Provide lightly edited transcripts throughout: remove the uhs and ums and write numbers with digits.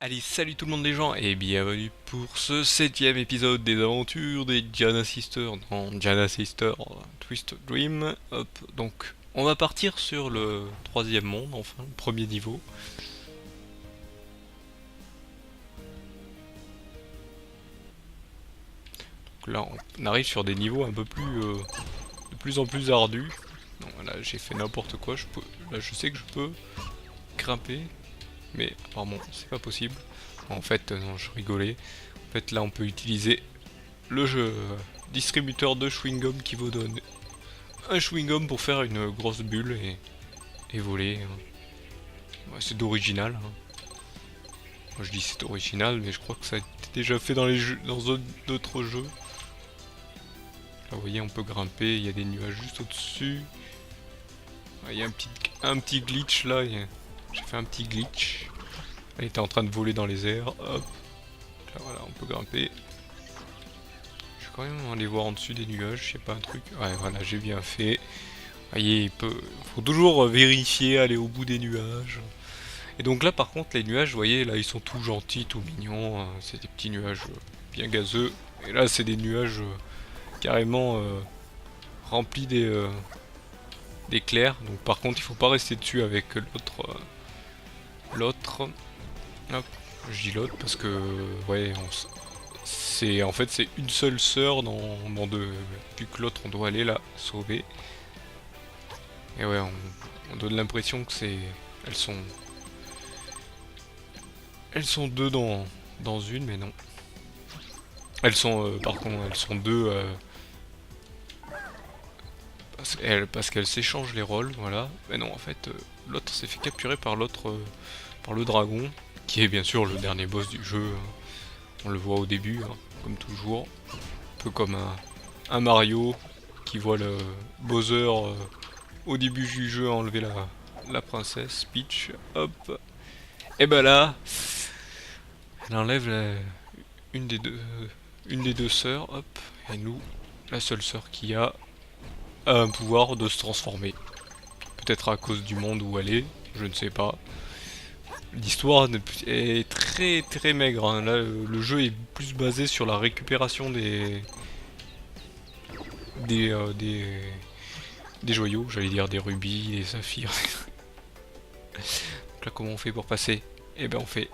Allez, salut tout le monde les gens et bienvenue pour ce 7ème épisode des aventures des Giana Sisters dans Giana Sisters Twist Dream. Hop, donc on va partir sur le troisième monde, enfin le premier niveau. Donc là on arrive sur des niveaux un peu plus de plus en plus ardus. Donc voilà, j'ai fait n'importe quoi, là je sais que je peux grimper, mais apparemment c'est pas possible. En fait, non, je rigolais. En fait, là, on peut utiliser le jeu distributeur de chewing-gum qui vous donne un chewing-gum pour faire une grosse bulle et voler. Ouais, c'est d'original. Moi, je dis c'est original, mais je crois que ça a été déjà fait dans les jeux, dans d'autres jeux. Là, vous voyez, on peut grimper. Il y a des nuages juste au-dessus. Il y a un petit glitch là. J'ai fait un petit glitch. Elle était en train de voler dans les airs. Hop. Là, voilà, on peut grimper. Je vais quand même aller voir en dessus des nuages, y a pas un truc. Ouais, voilà, j'ai bien fait. Vous voyez, faut toujours vérifier, aller au bout des nuages. Et donc là, par contre, les nuages, vous voyez, là, ils sont tout gentils, tout mignons. C'est des petits nuages bien gazeux. Et là, c'est des nuages carrément remplis d'éclairs. Donc par contre, il faut pas rester dessus avec l'autre. Hop, je dis l'autre parce que, ouais, c'est en fait c'est une seule sœur dans deux. Vu que l'autre on doit aller la sauver. Et ouais, on donne l'impression que c'est. Elles sont. Elles sont deux dans une, mais non. Elles sont pardon, elles sont deux parce qu'elles s'échangent les rôles, voilà. Mais non, en fait, l'autre s'est fait capturer par l'autre par le dragon, qui est bien sûr le dernier boss du jeu. On le voit au début, hein, comme toujours. Un peu comme un Mario qui voit le Bowser au début du jeu enlever la princesse Peach. Hop. Et ben là, elle enlève une des deux une des deux sœurs. Hop. Et nous, la seule sœur qui a un pouvoir de se transformer. Peut-être à cause du monde où elle est, je ne sais pas. L'histoire est très très maigre, hein. Là, le jeu est plus basé sur la récupération des, euh, des, des joyaux, j'allais dire des rubis, des saphirs. Donc là, comment on fait pour passer? Eh ben, on fait.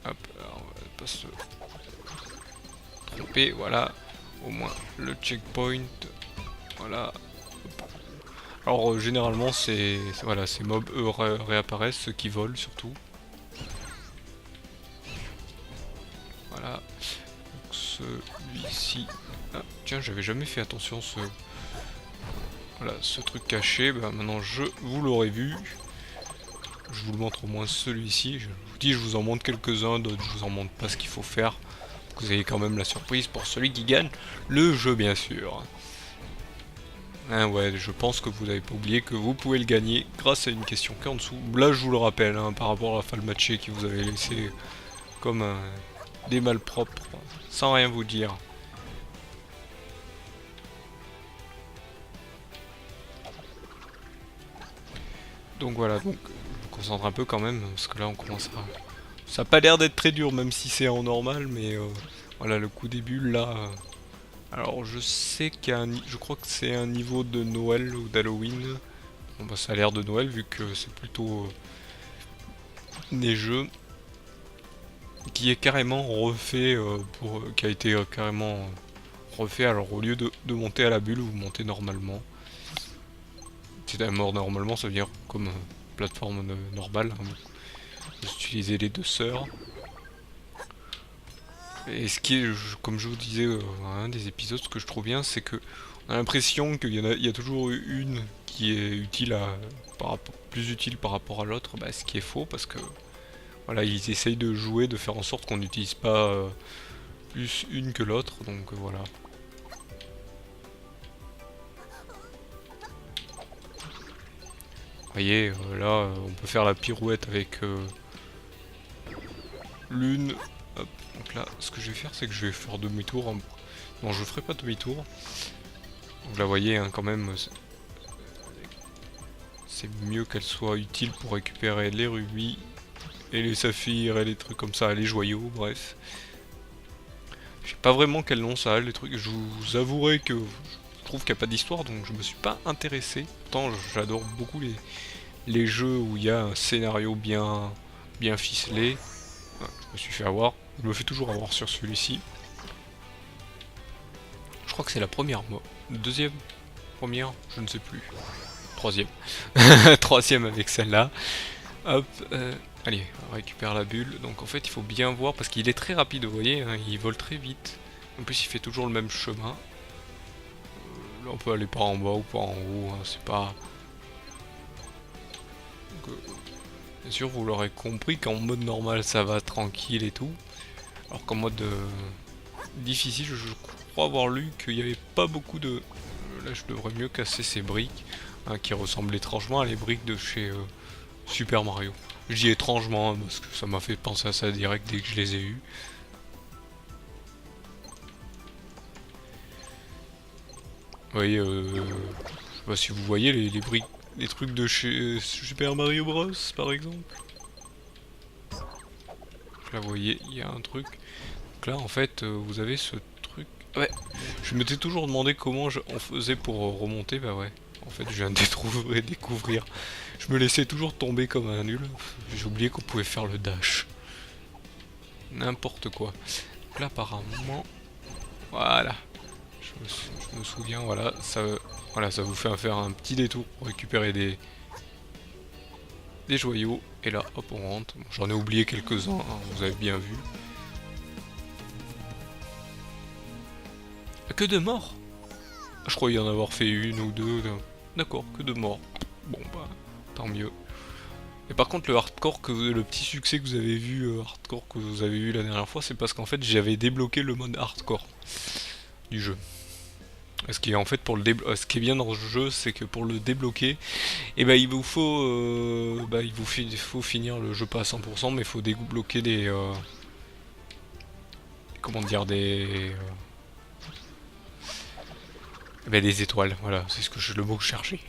Hop, alors on va pas se tromper, voilà. Au moins le checkpoint. Voilà. Alors, généralement, voilà, ces mobs, eux, réapparaissent, ceux qui volent surtout. Voilà. Donc, celui-ci. Ah, tiens, j'avais jamais fait attention voilà, ce truc caché. Bah, maintenant, vous l'aurez vu. Je vous le montre au moins celui-ci. Je vous dis, je vous en montre quelques-uns, d'autres je vous en montre pas ce qu'il faut faire. Pour que vous ayez quand même la surprise pour celui qui gagne le jeu, bien sûr. Hein, ouais, je pense que vous n'avez pas oublié que vous pouvez le gagner grâce à une question qui est en dessous. Là, je vous le rappelle, hein, par rapport à la Falmatché qui vous avait laissé comme des malpropres, sans rien vous dire. Donc voilà, donc je me concentre un peu quand même, parce que là on commence à. Ça a pas l'air d'être très dur, même si c'est en normal, mais voilà, le coup des bulles là. Alors je sais je crois que c'est un niveau de Noël ou d'Halloween. Bon bah ça a l'air de Noël vu que c'est plutôt neigeux. Qui est carrément refait qui a été carrément refait. Alors au lieu de monter à la bulle, vous montez normalement. C'est à mort normalement, ça veut dire comme plateforme normale, hein. Vous utilisez les deux sœurs. Et ce qui est, comme je vous disais dans un des épisodes, ce que je trouve bien, c'est que on a l'impression il y a toujours une qui est utile plus utile par rapport à l'autre. Bah, ce qui est faux parce que voilà, ils essayent de jouer, de faire en sorte qu'on n'utilise pas plus une que l'autre. Donc voilà. Vous voyez, là, on peut faire la pirouette avec l'une. Hop, donc là, ce que je vais faire, c'est que je vais faire demi-tour. Non, je ferai pas demi-tour. Donc là, vous voyez, hein, quand même, c'est mieux qu'elle soit utile pour récupérer les rubis. et les saphirs et les trucs comme ça, les joyaux, bref. Je sais pas vraiment quel nom ça a, les trucs. Je vous avouerai que je trouve qu'il n'y a pas d'histoire, donc je me suis pas intéressé. Pourtant, j'adore beaucoup les jeux où il y a un scénario bien ficelé. Ouais, je me suis fait avoir. Je me fais toujours avoir sur celui-ci. Je crois que c'est la première, moi. Deuxième, première, je ne sais plus. Troisième. Troisième avec celle-là. Hop, allez, on récupère la bulle. Donc en fait, il faut bien voir parce qu'il est très rapide, vous voyez, hein, il vole très vite. En plus, il fait toujours le même chemin. Là, on peut aller par en bas ou par en haut, hein, c'est pas... Donc, bien sûr, vous l'aurez compris qu'en mode normal, ça va tranquille et tout. Alors qu'en mode difficile, je crois avoir lu qu'il n'y avait pas beaucoup de... Là, je devrais mieux casser ces briques, hein, qui ressemblent étrangement à les briques de chez Super Mario. Je dis étrangement, hein, parce que ça m'a fait penser à ça direct dès que je les ai eus. Vous voyez, je sais pas si vous voyez les briques, les trucs de chez Super Mario Bros, par exemple. Là, vous voyez, il y a un truc. Donc là, en fait, vous avez ce truc. Ouais, je m'étais toujours demandé comment on faisait pour remonter. Bah ouais, en fait, je viens de découvrir. Je me laissais toujours tomber comme un nul. J'ai oublié qu'on pouvait faire le dash. N'importe quoi. Donc là, apparemment, voilà. Je me souviens, voilà, ça vous fait faire un petit détour pour récupérer des joyaux. Et là, hop, on rentre. Bon, j'en ai oublié quelques-uns, hein, vous avez bien vu. Que de morts. Je crois y en avoir fait une ou deux. D'accord, que de morts. Bon bah, tant mieux. Et par contre, le hardcore, le petit succès que vous avez vu, hardcore que vous avez vu la dernière fois, c'est parce qu'en fait j'avais débloqué le mode hardcore du jeu. Ce qui est en fait pour ce qui est bien dans le jeu, c'est que pour le débloquer, et ben il vous faut, faut finir le jeu pas à 100%, mais il faut débloquer des, comment dire, des étoiles. Voilà, c'est le mot que je cherchais.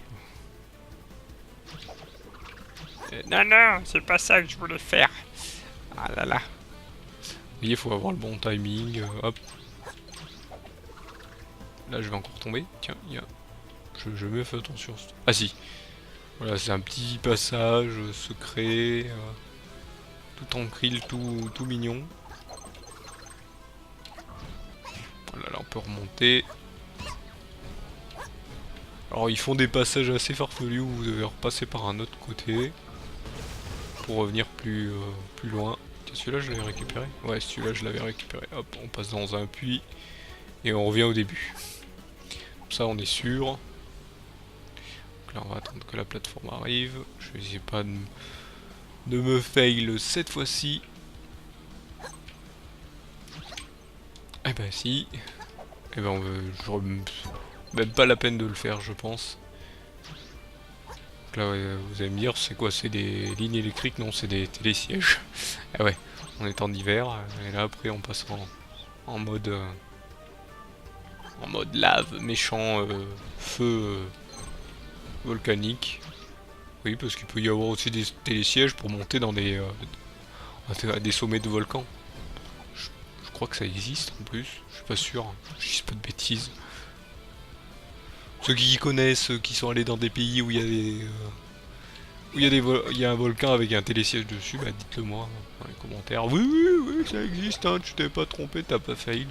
Non, non, c'est pas ça que je voulais faire. Ah là là. Vous voyez, il faut avoir le bon timing. Hop. Là, je vais encore tomber. Tiens, il y a... Je me fais attention. Ah si. Voilà, c'est un petit passage secret. Tout en krill, tout mignon. Voilà, là, on peut remonter. Alors, ils font des passages assez farfelus où vous devez repasser par un autre côté. Pour revenir plus loin. Tiens, celui-là, je l'avais récupéré. Ouais, celui-là, je l'avais récupéré. Hop, on passe dans un puits. Et on revient au début. Comme ça, on est sûr. Donc là, on va attendre que la plateforme arrive. Je vais essayer pas de me fail cette fois-ci. Eh ben si. Eh ben même pas la peine de le faire, je pense. Donc là, ouais, vous allez me dire, c'est quoi? C'est des lignes électriques? Non, c'est des télésièges. Ah ouais, on est en hiver. Et là, après, on passe en mode... en mode lave, méchant, feu volcanique. Oui, parce qu'il peut y avoir aussi des télésièges pour monter dans des sommets de volcans. Je crois que ça existe en plus, je suis pas sûr, je dis pas de bêtises. Ceux qui connaissent, qui sont allés dans des pays où il y a des... il y a un volcan avec un télésiège dessus, bah dites-le moi dans les commentaires. Oui, oui, oui, ça existe, hein, tu t'es pas trompé, t'as pas fail.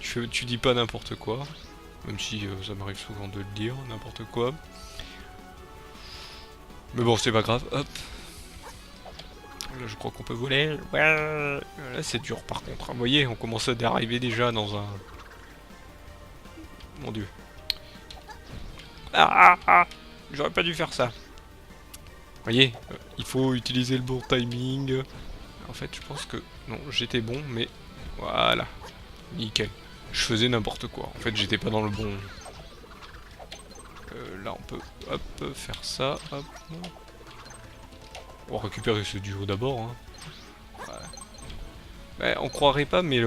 Tu dis pas n'importe quoi. Même si ça m'arrive souvent de le dire, n'importe quoi. Mais bon, c'est pas grave, hop. Là, je crois qu'on peut voler. Ouais. Là, c'est dur par contre. Vous voyez, on commence à arriver déjà dans un... Mon dieu. Ah. J'aurais pas dû faire ça. Vous voyez, il faut utiliser le bon timing. En fait, je pense que... Non, j'étais bon, mais... Voilà. Nickel. Je faisais n'importe quoi. En fait, j'étais pas dans le bon... là, on peut, hop, faire ça, hop. On va récupérer ce duo d'abord. Hein. Voilà. Ouais, on croirait pas, mais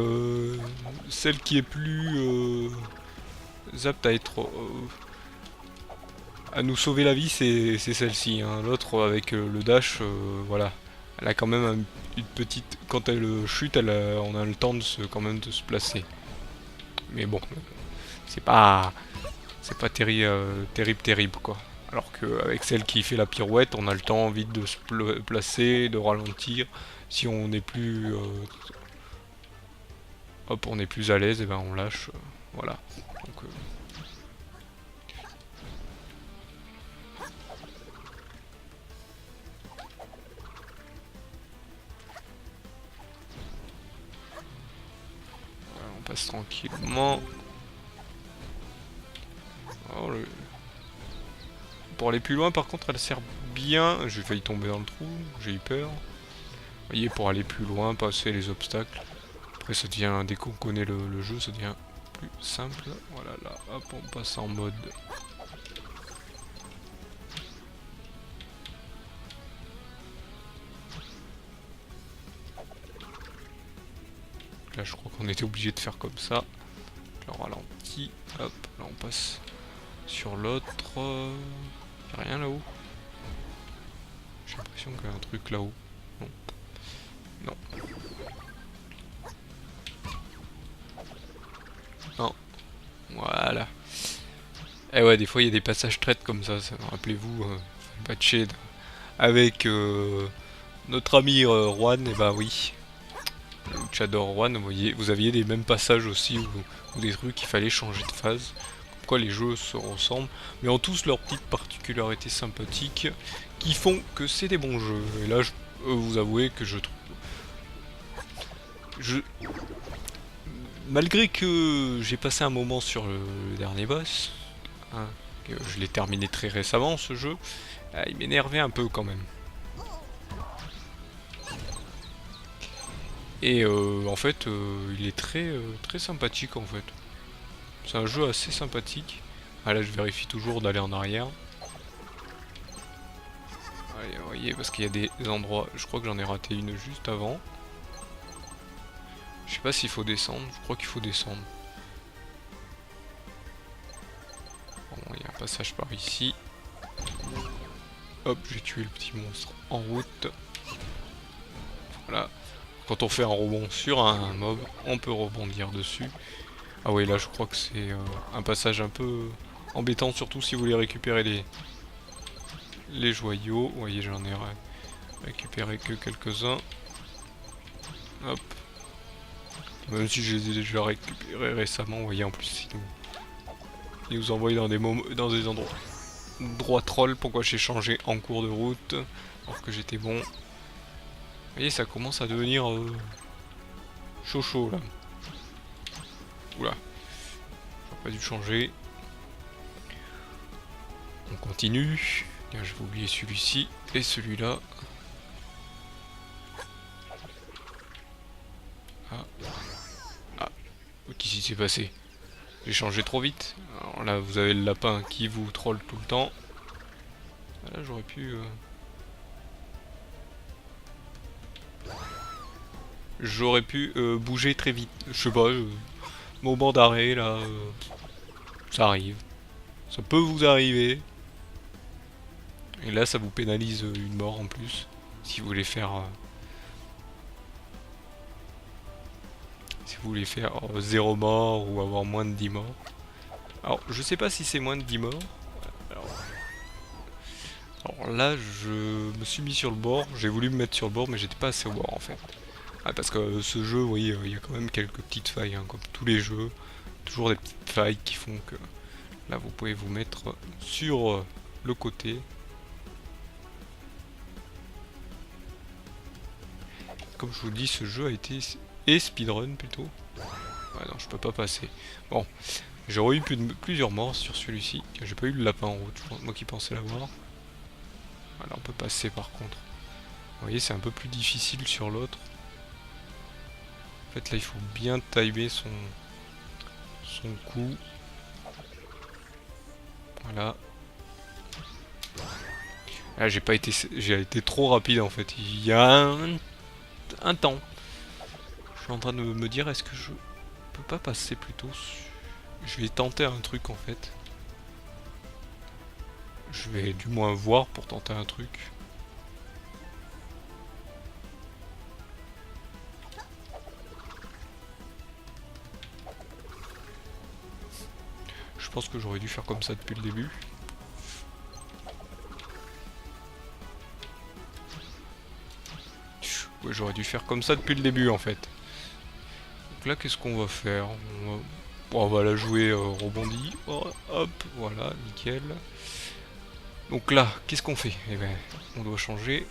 celle qui est plus apte à être... à nous sauver la vie, c'est celle-ci. Hein. L'autre, avec le dash, voilà. Elle a quand même une petite... Quand elle chute, on a le temps quand même de se placer. Mais bon, c'est pas... C'est pas terrible quoi. Alors qu'avec celle qui fait la pirouette, on a le temps vite de se placer, de ralentir. Si on n'est plus... hop, on est plus à l'aise, et ben on lâche. Voilà. Donc, on passe tranquillement. Oh, pour aller plus loin, par contre, elle sert bien. J'ai failli tomber dans le trou, j'ai eu peur. Vous voyez, pour aller plus loin, passer les obstacles. Après, ça devient, dès qu'on connaît le jeu, ça devient plus simple. Voilà, là, hop, on passe en mode. Là, je crois qu'on était obligé de faire comme ça. Le ralenti, hop, là on passe sur l'autre. Y'a rien là-haut? J'ai l'impression qu'il y a un truc là-haut. Non. Non. Non. Voilà. Et ouais, des fois il y a des passages traites comme ça. Rappelez-vous, patché avec notre ami Juan, et bah oui. Luchador Juan, vous aviez les mêmes passages aussi où des trucs qu'il fallait changer de phase. Pourquoi les jeux se ressemblent, mais ont tous leurs petites particularités sympathiques qui font que c'est des bons jeux. Et là, je peux vous avouer que je trouve... Malgré que j'ai passé un moment sur le dernier boss, hein, que je l'ai terminé très récemment ce jeu, il m'énervait un peu quand même. Et en fait, il est très sympathique en fait. C'est un jeu assez sympathique. Ah là, je vérifie toujours d'aller en arrière. Allez, vous voyez, parce qu'il y a des endroits... Je crois que j'en ai raté une juste avant. Je sais pas s'il faut descendre. Je crois qu'il faut descendre. Bon, il y a un passage par ici. Hop, j'ai tué le petit monstre en route. Voilà. Quand on fait un rebond sur un mob, on peut rebondir dessus. Ah oui, là je crois que c'est un passage un peu embêtant, surtout si vous voulez récupérer les joyaux. Vous voyez, j'en ai récupéré que quelques-uns. Hop. Même si je les ai déjà récupérés récemment, vous voyez, en plus il nous envoie dans des endroits droit troll. Pourquoi j'ai changé en cours de route alors que j'étais bon. Vous voyez, ça commence à devenir chaud là. Oula, j'aurais pas dû changer. On continue. Tiens, je vais oublier celui-ci et celui-là. Ah. Ah. Qu'est-ce qui s'est passé? J'ai changé trop vite. Alors là, vous avez le lapin qui vous troll tout le temps. Là, j'aurais pu... J'aurais pu bouger très vite. Je sais pas, moment d'arrêt là, ça arrive. Ça peut vous arriver. Et là, ça vous pénalise une mort en plus. Si vous voulez faire... si vous voulez faire 0 mort ou avoir moins de 10 morts. Alors, je sais pas si c'est moins de 10 morts. Alors là, je me suis mis sur le bord. J'ai voulu me mettre sur le bord, mais j'étais pas assez au bord en fait. Ah, parce que ce jeu, vous voyez, il y a quand même quelques petites failles, hein, comme tous les jeux. Toujours des petites failles qui font que... Là, vous pouvez vous mettre sur le côté. Comme je vous le dis, ce jeu a été... Et speedrun plutôt. Ah non, je peux pas passer. Bon, j'aurais eu plusieurs morts sur celui-ci. J'ai pas eu le lapin en route, moi qui pensais l'avoir. Voilà, on peut passer par contre. Vous voyez, c'est un peu plus difficile sur l'autre. En fait, là, il faut bien timer son coup. Voilà. Là, j'ai été trop rapide en fait. Il y a un temps. Je suis en train de me dire, est-ce que je peux pas passer plutôt? Je vais tenter un truc en fait. Je vais du moins voir pour tenter un truc. pense que j'aurais dû faire comme ça depuis le début. Ouais, j'aurais dû faire comme ça depuis le début en fait. Donc là, qu'est-ce qu'on va faire? On va la jouer rebondie. Oh, hop, voilà, nickel. Donc là, qu'est-ce qu'on fait? Eh ben, on doit changer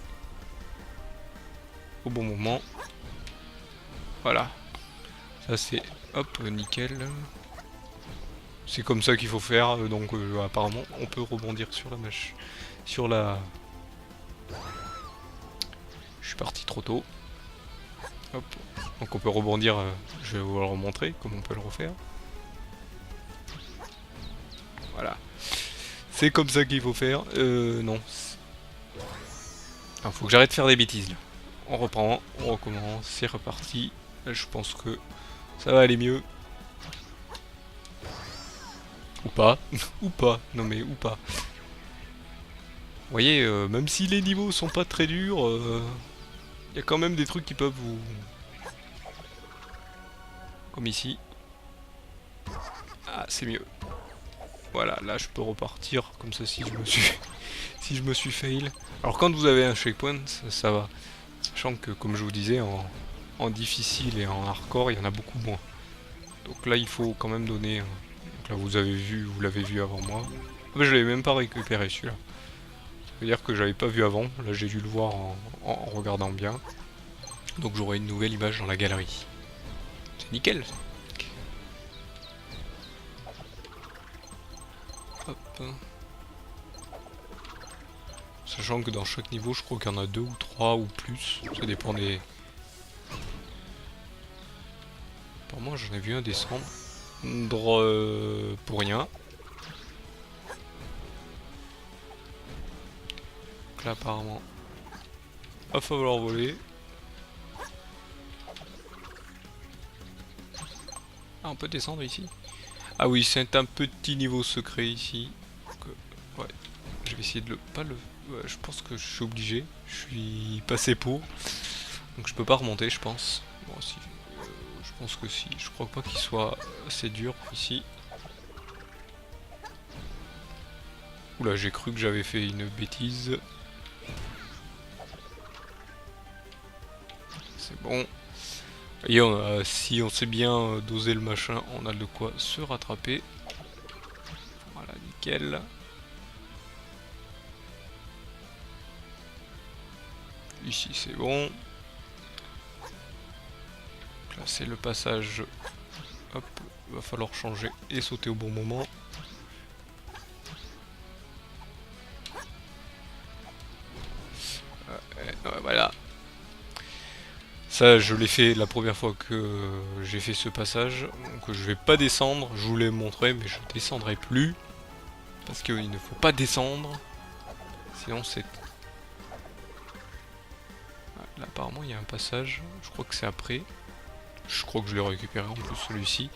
au bon moment. Voilà. Ça c'est, hop, nickel. C'est comme ça qu'il faut faire, donc apparemment on peut rebondir sur la mèche. Sur la... Je suis parti trop tôt. Hop. Donc on peut rebondir, je vais vous le remontrer, comme on peut le refaire. Voilà. C'est comme ça qu'il faut faire. Non. Il faut que j'arrête de faire des bêtises là. On reprend, on recommence, c'est reparti. Là, je pense que ça va aller mieux. Ou pas. Ou pas. Non mais ou pas. Vous voyez, même si les niveaux sont pas très durs, il y a quand même des trucs qui peuvent vous... Comme ici. Ah, c'est mieux. Voilà, là je peux repartir comme ça si je me suis... si je me suis fail. Alors quand vous avez un checkpoint, ça va. Sachant que, comme je vous disais, en difficile et en hardcore, il y en a beaucoup moins. Donc là, il faut quand même donner... Donc là, vous l'avez vu avant moi. Ah bah, je l'avais même pas récupéré celui-là. Ça veut dire que j'avais pas vu avant. Là, j'ai dû le voir en regardant bien. Donc j'aurai une nouvelle image dans la galerie. C'est nickel. Hop. Sachant que dans chaque niveau, je crois qu'il y en a 2 ou 3 ou plus. Ça dépend des... Pour moi, j'en ai vu un descendre. Pour rien. Donc là, apparemment, va falloir voler. Ah, on peut descendre ici. Ah oui, c'est un petit niveau secret ici. Donc, ouais, je vais essayer de pas le... Ouais, je pense que je suis obligé. Je suis passé pour. Donc je peux pas remonter, je pense. Bon, si. Je pense que si. Je crois pas qu'il soit assez dur ici. Oula, j'ai cru que j'avais fait une bêtise. C'est bon. Et si on sait bien doser le machin, on a de quoi se rattraper. Voilà, nickel. Ici c'est bon. Là c'est le passage. Hop, va falloir changer et sauter au bon moment. Voilà. Ça je l'ai fait la première fois que j'ai fait ce passage. Donc je vais pas descendre, je vous l'ai montré mais je descendrai plus. Parce qu'il ne faut pas descendre. Sinon c'est... Là apparemment il y a un passage, je crois que c'est après. Je crois que je l'ai récupéré en plus celui-ci.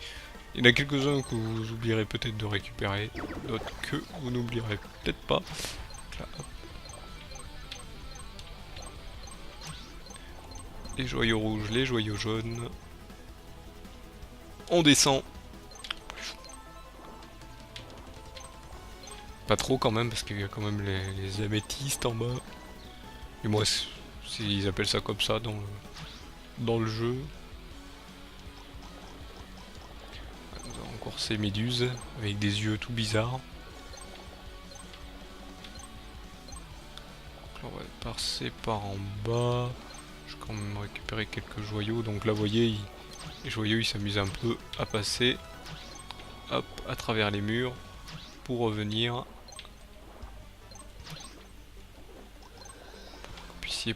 Il y en a quelques-uns que vous oublierez peut-être de récupérer, d'autres que vous n'oublierez peut-être pas. Là, les joyaux rouges, les joyaux jaunes. On descend. Pas trop quand même parce qu'il y a quand même les améthystes en bas. Et moi, ils appellent ça comme ça dans le jeu. Nous avons encore ces méduses avec des yeux tout bizarres. Donc là, on va passer par en bas. Je vais quand même récupérer quelques joyaux. Donc là, vous voyez, les joyaux ils s'amusent un peu à passer. Hop, à travers les murs pour revenir.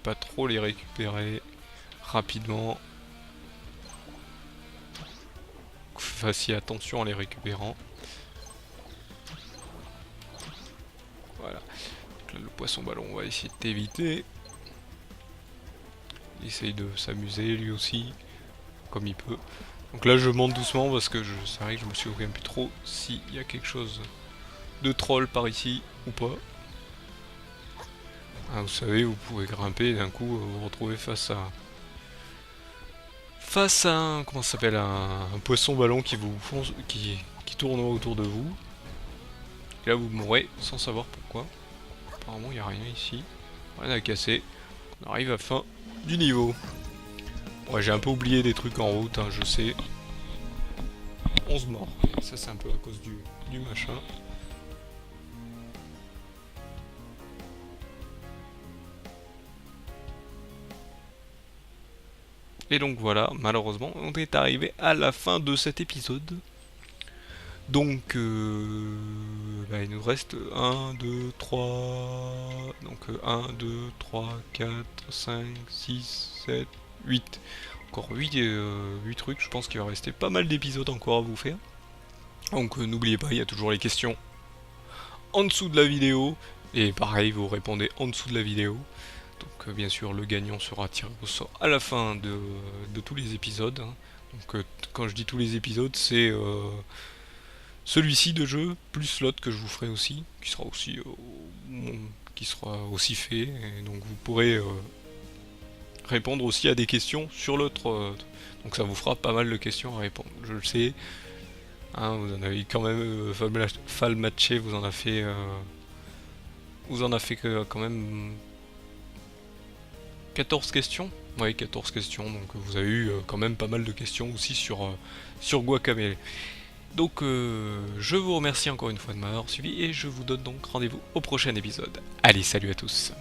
Pas trop les récupérer rapidement. Fassiez attention en les récupérant. Voilà. Donc là, le poisson ballon, on va essayer d'éviter. Il essaye de s'amuser lui aussi, comme il peut. Donc là, je monte doucement parce que c'est vrai que je me souviens plus trop s'il y a quelque chose de troll par ici ou pas. Ah, vous savez, vous pouvez grimper et d'un coup vous retrouvez face à un, comment ça s'appelle, un poisson ballon qui vous fonce, qui tourne autour de vous. là vous mourrez sans savoir pourquoi. Apparemment il n'y a rien ici. Rien à casser. On arrive à la fin du niveau. Ouais, j'ai un peu oublié des trucs en route, hein, je sais. 11 morts. Ça c'est un peu à cause du machin. Et donc voilà, malheureusement, on est arrivé à la fin de cet épisode. Donc, bah, il nous reste 1, 2, 3... Donc 1, 2, 3, 4, 5, 6, 7, 8. Encore 8 trucs, je pense qu'il va rester pas mal d'épisodes encore à vous faire. Donc n'oubliez pas, il y a toujours les questions en dessous de la vidéo. Et pareil, vous répondez en dessous de la vidéo. Donc bien sûr, le gagnant sera tiré au sort à la fin de tous les épisodes. Hein. Donc quand je dis tous les épisodes, c'est celui-ci de jeu, plus l'autre que je vous ferai aussi, qui sera aussi fait. Et donc vous pourrez répondre aussi à des questions sur l'autre. Donc ça vous fera pas mal de questions à répondre, je le sais. Hein, vous en avez quand même Falmatché, vous en a fait quand même 14 questions. Ouais, 14 questions, donc vous avez eu quand même pas mal de questions aussi sur Guacamelee. Donc je vous remercie encore une fois de m'avoir suivi et je vous donne donc rendez-vous au prochain épisode. Allez, salut à tous.